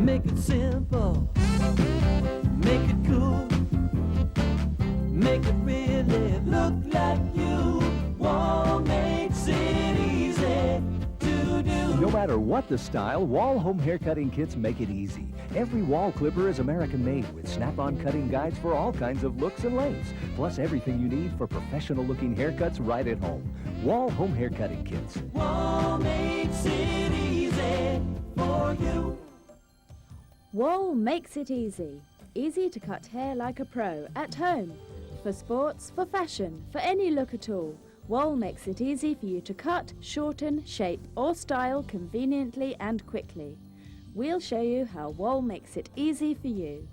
Make it simple, make it cool, make it really look like you. WAHL makes it easy to do. No matter what the style, WAHL home haircutting kits make it easy. Every WAHL clipper is American-made with snap-on cutting guides for all kinds of looks and lengths, plus everything you need for professional-looking haircuts right at home. WAHL home haircutting kits. WAHL makes it easy for you. WAHL makes it easy. Easy to cut hair like a pro at home. For sports, for fashion, for any look at all. WAHL makes it easy for you to cut, shorten, shape or style conveniently and quickly. We'll show you how WAHL makes it easy for you.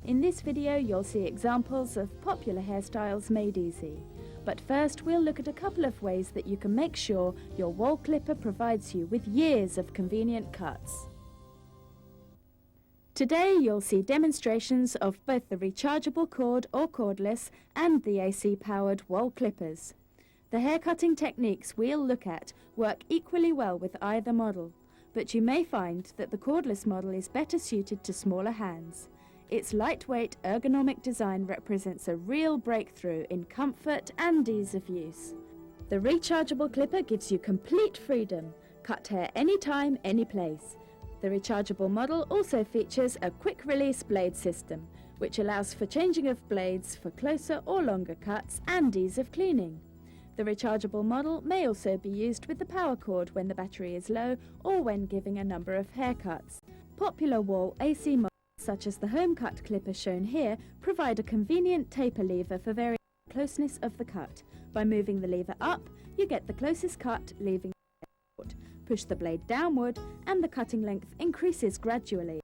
In this video you'll see examples of popular hairstyles made easy. But first we'll look at a couple of ways that you can make sure your WAHL clipper provides you with years of convenient cuts. Today you'll see demonstrations of both the rechargeable cord or cordless and the AC-powered WAHL clippers. The haircutting techniques we'll look at work equally well with either model, but you may find that the cordless model is better suited to smaller hands. Its lightweight, ergonomic design represents a real breakthrough in comfort and ease of use. The rechargeable clipper gives you complete freedom. Cut hair anytime, any place. The rechargeable model also features a quick-release blade system, which allows for changing of blades for closer or longer cuts and ease of cleaning. The rechargeable model may also be used with the power cord when the battery is low or when giving a number of haircuts. Popular WAHL AC models such as the HOMECUT clipper shown here provide a convenient taper lever for varying the closeness of the cut. By moving the lever up, you get the closest cut, leaving the short. Push the blade downward and the cutting length increases gradually.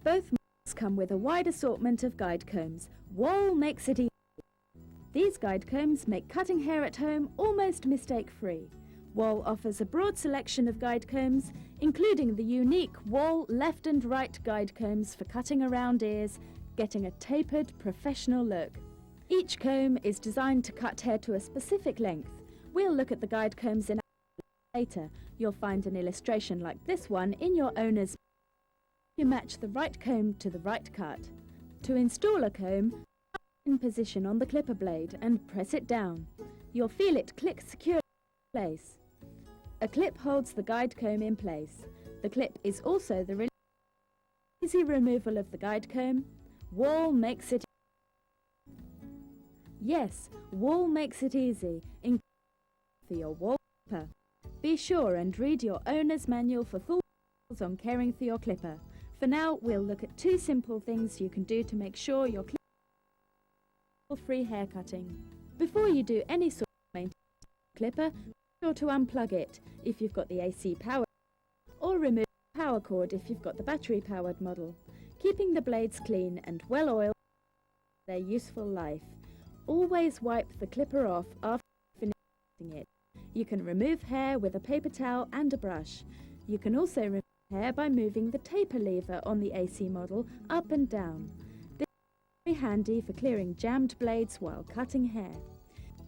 Both models come with a wide assortment of guide combs. WAHL makes it easy. These guide combs make cutting hair at home almost mistake-free. WAHL offers a broad selection of guide combs, including the unique WAHL left and right guide combs for cutting around ears, getting a tapered, professional look. Each comb is designed to cut hair to a specific length. We'll look at the guide combs in later. You'll find an illustration like this one in your owner's. You match the right comb to the right cut. To install a comb, in position on the clipper blade and press it down. You'll feel it click securely in place. A clip holds the guide comb in place. The clip is also the easy removal of the guide comb. WAHL makes it easy. Yes, WAHL makes it easy for your WAHL clipper. Be sure and read your owner's manual for full details on caring for your clipper. For now, we'll look at two simple things you can do to make sure your clipper is free hair cutting. Before you do any sort of maintenance on your clipper, be sure to unplug it if you've got the AC powered, or remove the power cord if you've got the battery powered model. Keeping the blades clean and well oiled their useful life. Always wipe the clipper off after finishing it. You can remove hair with a paper towel and a brush. You can also remove hair by moving the taper lever on the AC model up and down. This is very handy for clearing jammed blades while cutting hair.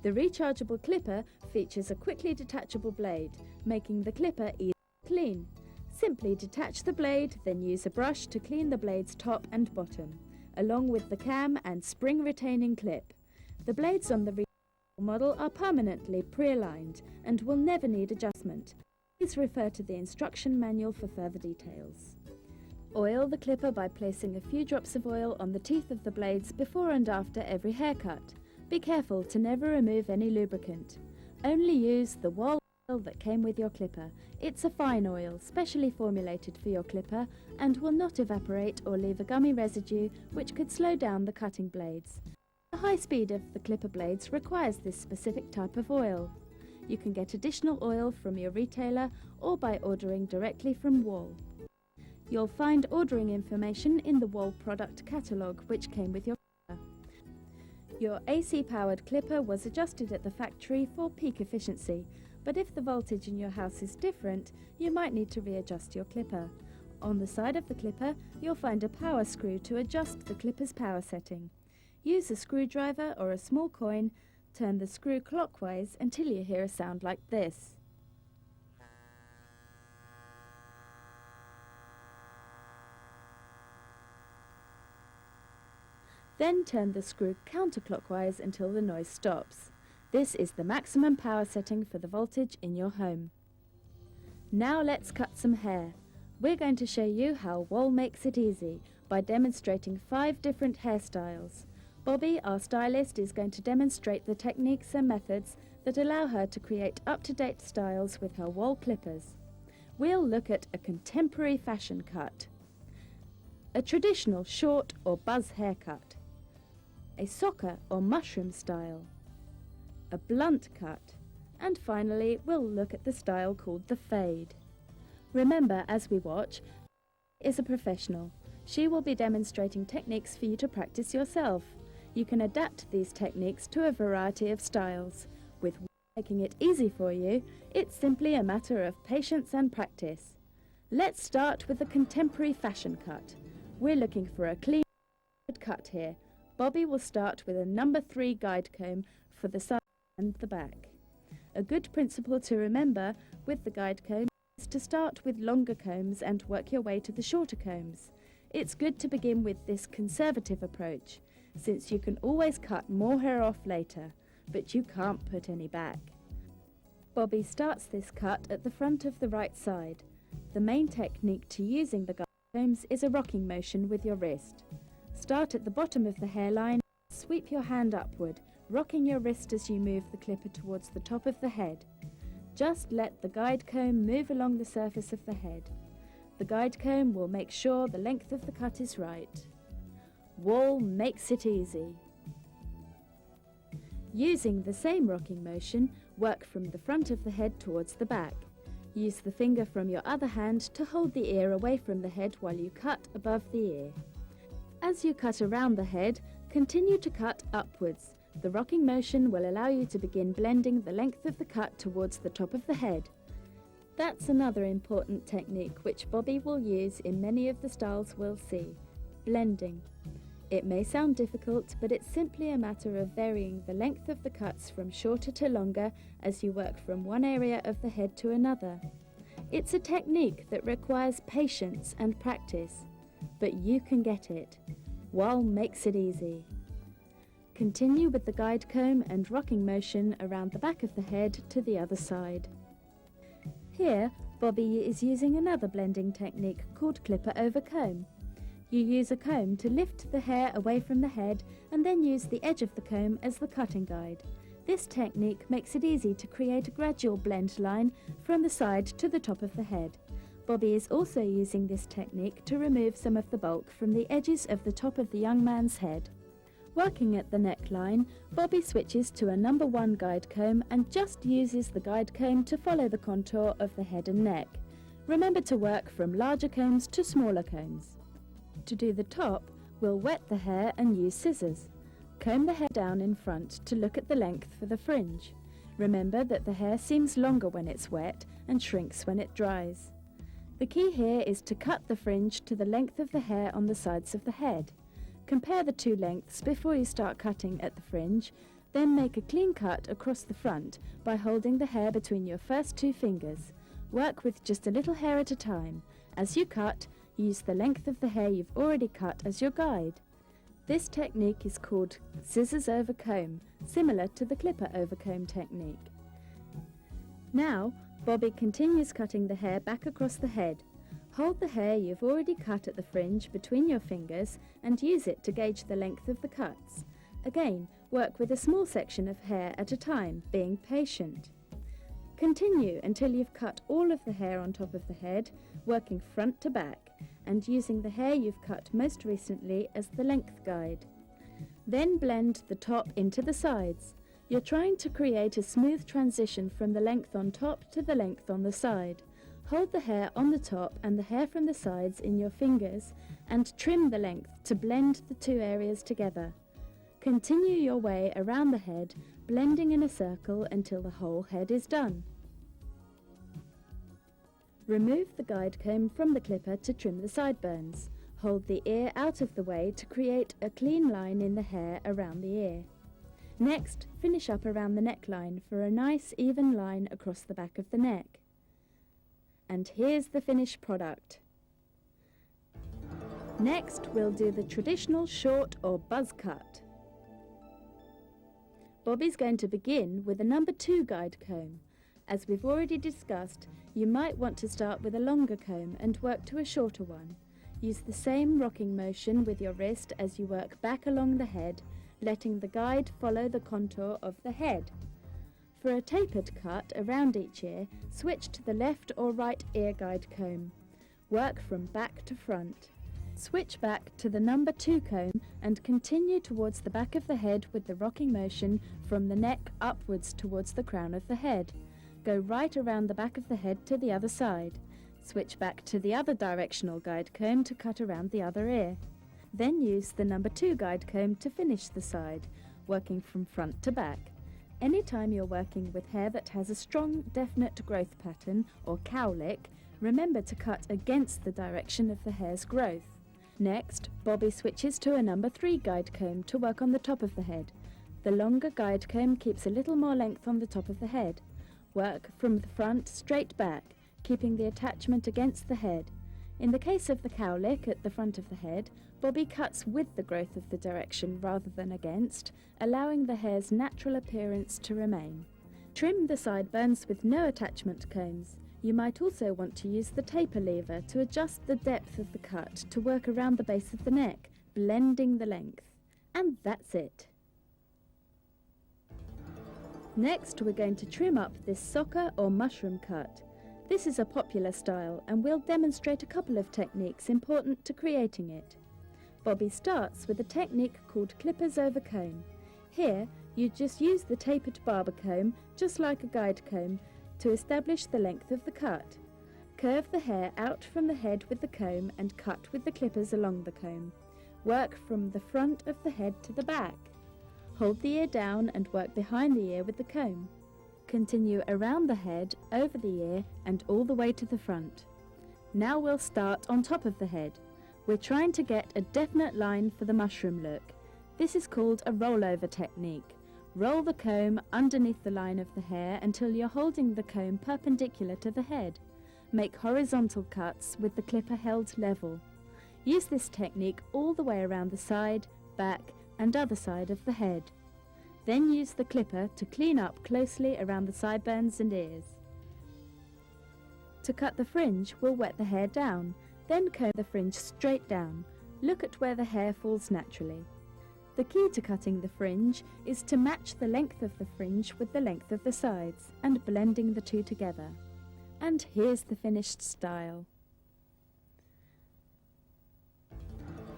The rechargeable clipper features a quickly detachable blade, making the clipper easy to clean. Simply detach the blade, then use a brush to clean the blade's top and bottom, along with the cam and spring retaining clip. The blades on the rechargeable model are permanently pre-aligned and will never need adjustment. Please refer to the instruction manual for further details. Oil the clipper by placing a few drops of oil on the teeth of the blades before and after every haircut. Be careful to never remove any lubricant. Only use the WAHL oil that came with your clipper. It's a fine oil, specially formulated for your clipper, and will not evaporate or leave a gummy residue which could slow down the cutting blades. The high speed of the clipper blades requires this specific type of oil. You can get additional oil from your retailer or by ordering directly from WAHL. You'll find ordering information in the WAHL product catalogue which came with your clipper. Your AC-powered clipper was adjusted at the factory for peak efficiency, but if the voltage in your house is different, you might need to readjust your clipper. On the side of the clipper, you'll find a power screw to adjust the clipper's power setting. Use a screwdriver or a small coin. Turn the screw clockwise until you hear a sound like this. Then turn the screw counterclockwise until the noise stops. This is the maximum power setting for the voltage in your home. Now let's cut some hair. We're going to show you how WAHL makes it easy by demonstrating 5 different hairstyles. Bobby, our stylist, is going to demonstrate the techniques and methods that allow her to create up-to-date styles with her WAHL clippers. We'll look at a contemporary fashion cut, a traditional short or buzz haircut, a soccer or mushroom style, a blunt cut, and finally we'll look at the style called the fade. Remember, as we watch, is a professional. She will be demonstrating techniques for you to practice yourself. You can adapt these techniques to a variety of styles. With making it easy for you, it's simply a matter of patience and practice. Let's start with the contemporary fashion cut. We're looking for a clean cut here. Bobby will start with a number 3 guide comb for the side and the back. A good principle to remember with the guide comb is to start with longer combs and work your way to the shorter combs. It's good to begin with this conservative approach, since you can always cut more hair off later, but you can't put any back. Bobby starts this cut at the front of the right side. The main technique to using the guide combs is a rocking motion with your wrist. Start at the bottom of the hairline, sweep your hand upward, rocking your wrist as you move the clipper towards the top of the head. Just let the guide comb move along the surface of the head. The guide comb will make sure the length of the cut is right. WAHL makes it easy. Using the same rocking motion, work from the front of the head towards the back. Use the finger from your other hand to hold the ear away from the head while you cut above the ear. As you cut around the head, continue to cut upwards. The rocking motion will allow you to begin blending the length of the cut towards the top of the head. That's another important technique which Bobby will use in many of the styles we'll see: blending. It may sound difficult, but it's simply a matter of varying the length of the cuts from shorter to longer as you work from one area of the head to another. It's a technique that requires patience and practice, but you can get it. WAHL makes it easy. Continue with the guide comb and rocking motion around the back of the head to the other side. Here, Bobby is using another blending technique called clipper over comb. You use a comb to lift the hair away from the head and then use the edge of the comb as the cutting guide. This technique makes it easy to create a gradual blend line from the side to the top of the head. Bobby is also using this technique to remove some of the bulk from the edges of the top of the young man's head. Working at the neckline, Bobby switches to a number 1 guide comb and just uses the guide comb to follow the contour of the head and neck. Remember to work from larger combs to smaller combs. To do the top, we'll wet the hair and use scissors. Comb the hair down in front to look at the length for the fringe. Remember that the hair seems longer when it's wet and shrinks when it dries. The key here is to cut the fringe to the length of the hair on the sides of the head. Compare the 2 lengths before you start cutting at the fringe, then make a clean cut across the front by holding the hair between your first 2 fingers. Work with just a little hair at a time. As you cut, use the length of the hair you've already cut as your guide. This technique is called scissors over comb, similar to the clipper over comb technique. Now, Bobby continues cutting the hair back across the head. Hold the hair you've already cut at the fringe between your fingers and use it to gauge the length of the cuts. Again, work with a small section of hair at a time, being patient. Continue until you've cut all of the hair on top of the head, working front to back, and using the hair you've cut most recently as the length guide. Then blend the top into the sides. You're trying to create a smooth transition from the length on top to the length on the side. Hold the hair on the top and the hair from the sides in your fingers and trim the length to blend the 2 areas together. Continue your way around the head, blending in a circle until the whole head is done. Remove the guide comb from the clipper to trim the sideburns. Hold the ear out of the way to create a clean line in the hair around the ear. Next, finish up around the neckline for a nice even line across the back of the neck. And here's the finished product. Next, we'll do the traditional short or buzz cut. Bobby's going to begin with a number 2 guide comb. As we've already discussed, you might want to start with a longer comb and work to a shorter one. Use the same rocking motion with your wrist as you work back along the head, letting the guide follow the contour of the head. For a tapered cut around each ear, switch to the left or right ear guide comb. Work from back to front. Switch back to the number 2 comb and continue towards the back of the head with the rocking motion from the neck upwards towards the crown of the head. Go right around the back of the head to the other side. Switch back to the other directional guide comb to cut around the other ear. Then use the number 2 guide comb to finish the side, working from front to back. Anytime you're working with hair that has a strong, definite growth pattern or cowlick, remember to cut against the direction of the hair's growth. Next, Bobby switches to a number 3 guide comb to work on the top of the head. The longer guide comb keeps a little more length on the top of the head. Work from the front straight back, keeping the attachment against the head. In the case of the cowlick at the front of the head, Bobby cuts with the growth of the direction rather than against, allowing the hair's natural appearance to remain. Trim the sideburns with no attachment combs. You might also want to use the taper lever to adjust the depth of the cut to work around the base of the neck, blending the length. And that's it. Next, we're going to trim up this soccer or mushroom cut. This is a popular style, and we'll demonstrate a couple of techniques important to creating it. Bobby starts with a technique called clippers over comb. Here, you just use the tapered barber comb, just like a guide comb, to establish the length of the cut. Curve the hair out from the head with the comb and cut with the clippers along the comb. Work from the front of the head to the back. Hold the ear down and work behind the ear with the comb. Continue around the head, over the ear, and all the way to the front. Now we'll start on top of the head. We're trying to get a definite line for the mushroom look. This is called a rollover technique. Roll the comb underneath the line of the hair until you're holding the comb perpendicular to the head. Make horizontal cuts with the clipper held level. Use this technique all the way around the side, back, and other side of the head. Then use the clipper to clean up closely around the sideburns and ears. To cut the fringe, we'll wet the hair down, then comb the fringe straight down. Look at where the hair falls naturally. The key to cutting the fringe is to match the length of the fringe with the length of the sides and blending the two together. And here's the finished style.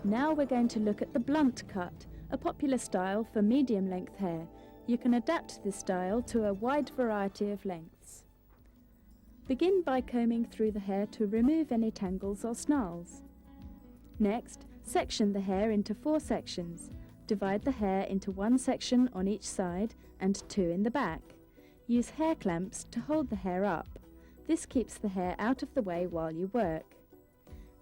Now we're going to look at the blunt cut, a popular style for medium length hair. You can adapt this style to a wide variety of lengths. Begin by combing through the hair to remove any tangles or snarls. Next, section the hair into 4 sections. Divide the hair into 1 section on each side and 2 in the back. Use hair clamps to hold the hair up. This keeps the hair out of the way while you work.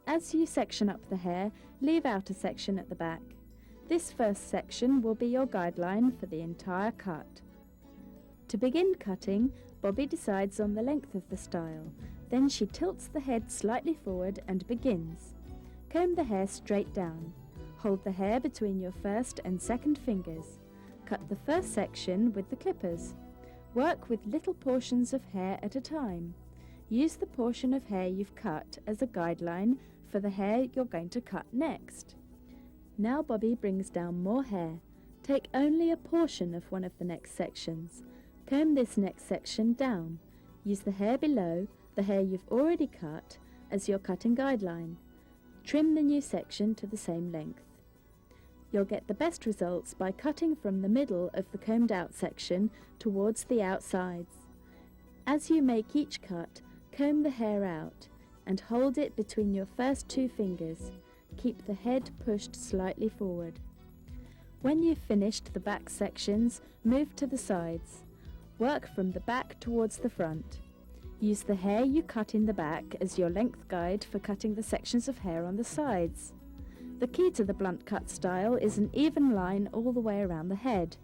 As you section up the hair, leave out a section at the back. This first section will be your guideline for the entire cut. To begin cutting, Bobby decides on the length of the style. Then she tilts the head slightly forward and begins. Comb the hair straight down. Hold the hair between your first and second fingers. Cut the first section with the clippers. Work with little portions of hair at a time. Use the portion of hair you've cut as a guideline for the hair you're going to cut next. Now Bobby brings down more hair. Take only a portion of one of the next sections. Comb this next section down. Use the hair below, the hair you've already cut, as your cutting guideline. Trim the new section to the same length. You'll get the best results by cutting from the middle of the combed out section towards the outsides. As you make each cut, comb the hair out and hold it between your first 2 fingers. Keep the head pushed slightly forward. When you've finished the back sections, move to the sides. Work from the back towards the front. Use the hair you cut in the back as your length guide for cutting the sections of hair on the sides. The key to the blunt cut style is an even line all the way around the head.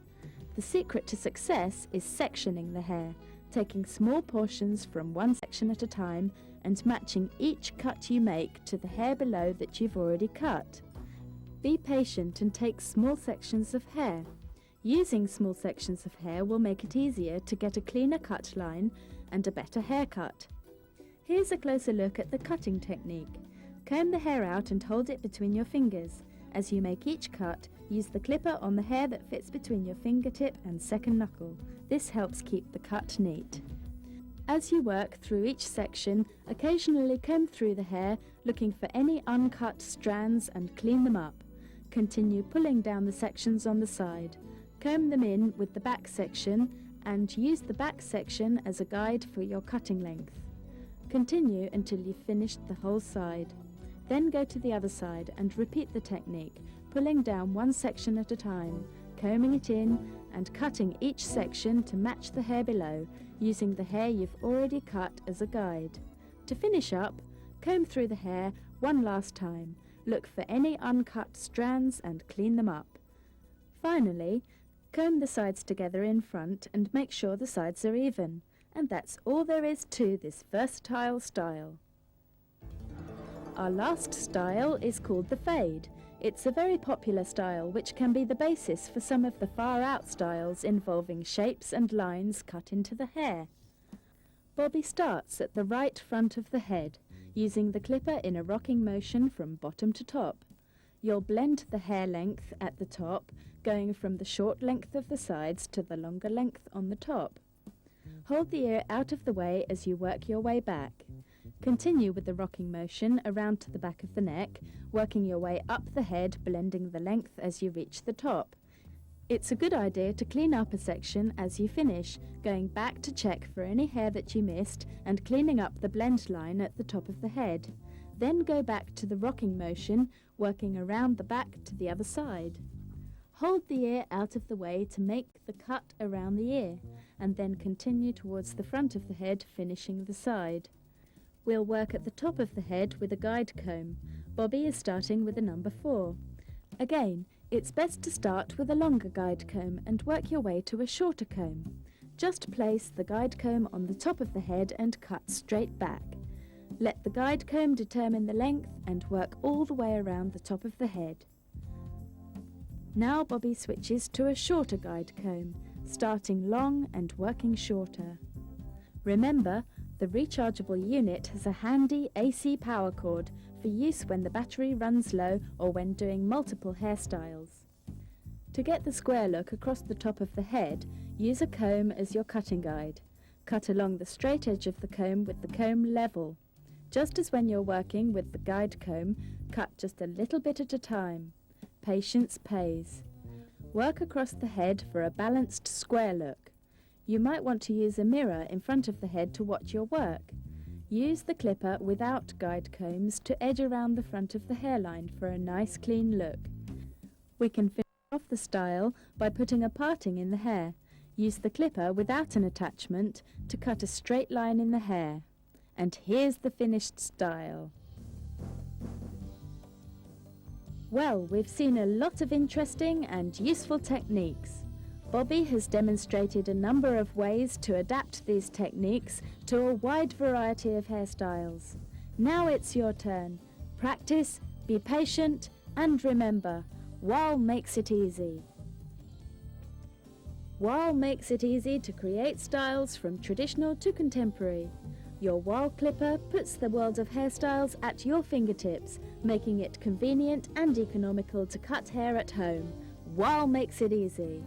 The secret to success is sectioning the hair, taking small portions from one section at a time and matching each cut you make to the hair below that you've already cut. Be patient and take small sections of hair. Using small sections of hair will make it easier to get a cleaner cut line and a better haircut. Here's a closer look at the cutting technique. Comb the hair out and hold it between your fingers. As you make each cut, use the clipper on the hair that fits between your fingertip and second knuckle. This helps keep the cut neat. As you work through each section, occasionally comb through the hair, looking for any uncut strands and clean them up. Continue pulling down the sections on the side. Comb them in with the back section and use the back section as a guide for your cutting length. Continue until you've finished the whole side. Then go to the other side and repeat the technique, pulling down one section at a time, combing it in and cutting each section to match the hair below, using the hair you've already cut as a guide. To finish up, comb through the hair one last time. Look for any uncut strands and clean them up. Finally, comb the sides together in front and make sure the sides are even. And that's all there is to this versatile style. Our last style is called the fade. It's a very popular style which can be the basis for some of the far-out styles involving shapes and lines cut into the hair. Bobby starts at the right front of the head, using the clipper in a rocking motion from bottom to top. You'll blend the hair length at the top, going from the short length of the sides to the longer length on the top. Hold the ear out of the way as you work your way back. Continue with the rocking motion around to the back of the neck, working your way up the head, blending the length as you reach the top. It's a good idea to clean up a section as you finish, going back to check for any hair that you missed and cleaning up the blend line at the top of the head. Then go back to the rocking motion, working around the back to the other side. Hold the ear out of the way to make the cut around the ear, and then continue towards the front of the head, finishing the side. We'll work at the top of the head with a guide comb. Bobby is starting with a number 4. Again, it's best to start with a longer guide comb and work your way to a shorter comb. Just place the guide comb on the top of the head and cut straight back. Let the guide comb determine the length and work all the way around the top of the head. Now Bobby switches to a shorter guide comb, starting long and working shorter. Remember, the rechargeable unit has a handy AC power cord for use when the battery runs low or when doing multiple hairstyles. To get the square look across the top of the head, use a comb as your cutting guide. Cut along the straight edge of the comb with the comb level. Just as when you're working with the guide comb, cut just a little bit at a time. Patience pays. Work across the head for a balanced square look. You might want to use a mirror in front of the head to watch your work. Use the clipper without guide combs to edge around the front of the hairline for a nice clean look. We can finish off the style by putting a parting in the hair. Use the clipper without an attachment to cut a straight line in the hair. And here's the finished style. Well, we've seen a lot of interesting and useful techniques. Bobby has demonstrated a number of ways to adapt these techniques to a wide variety of hairstyles. Now it's your turn. Practice, be patient, and remember, WAHL makes it easy. WAHL makes it easy to create styles from traditional to contemporary. Your WAHL clipper puts the world of hairstyles at your fingertips, making it convenient and economical to cut hair at home. WAHL makes it easy.